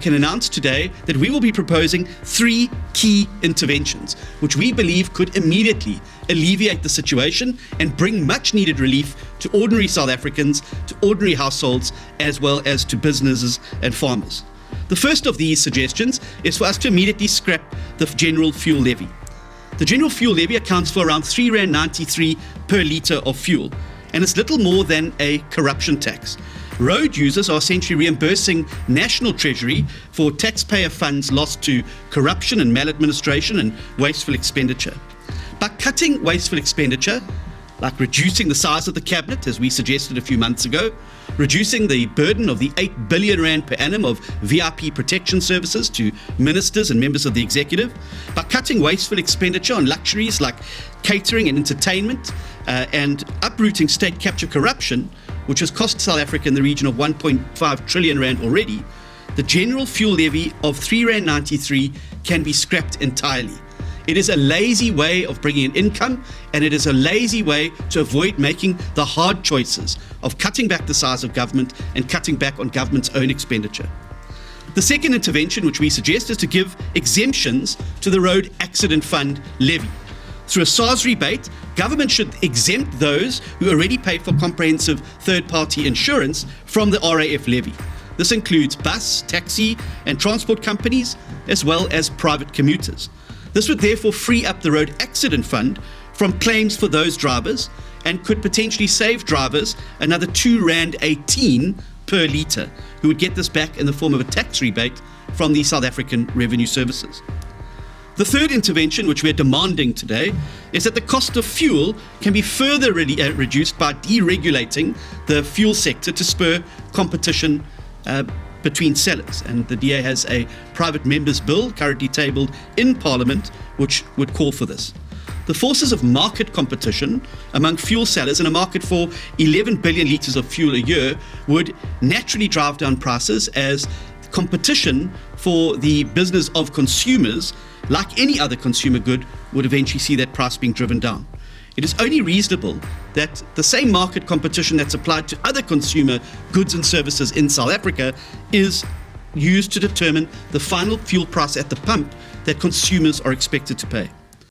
can announce today that we will be proposing 3 key interventions, which we believe could immediately alleviate the situation and bring much needed relief to ordinary South Africans, to ordinary households, as well as to businesses and farmers. The first of these suggestions is for us to immediately scrap the general fuel levy. The general fuel levy accounts for around R3.93 per litre of fuel, and it's little more than a corruption tax. Road users are essentially reimbursing National Treasury for taxpayer funds lost to corruption and maladministration and wasteful expenditure. By cutting wasteful expenditure, like reducing the size of the cabinet, as we suggested a few months ago, reducing the burden of the R8 billion per annum of VIP protection services to ministers and members of the executive, by cutting wasteful expenditure on luxuries like catering and entertainment, and uprooting state capture corruption, which has cost South Africa in the region of 1.5 trillion rand already, the general fuel levy of R3.93 can be scrapped entirely. It is a lazy way of bringing in income, and it is a lazy way to avoid making the hard choices of cutting back the size of government and cutting back on government's own expenditure. The second intervention which we suggest is to give exemptions to the Road Accident Fund levy. Through a SARS rebate, government should exempt those who already pay for comprehensive third-party insurance from the RAF levy. This includes bus, taxi, and transport companies, as well as private commuters. This would therefore free up the Road Accident Fund from claims for those drivers and could potentially save drivers another R2.18 per litre, who would get this back in the form of a tax rebate from the South African Revenue Services. The third intervention, which we're demanding today, is that the cost of fuel can be further reduced by deregulating the fuel sector to spur competition between sellers. And the DA has a private members' bill currently tabled in Parliament, which would call for this. The forces of market competition among fuel sellers in a market for 11 billion litres of fuel a year would naturally drive down prices, as competition for the business of consumers, like any other consumer good, would eventually see that price being driven down. It is only reasonable that the same market competition that's applied to other consumer goods and services in South Africa is used to determine the final fuel price at the pump that consumers are expected to pay.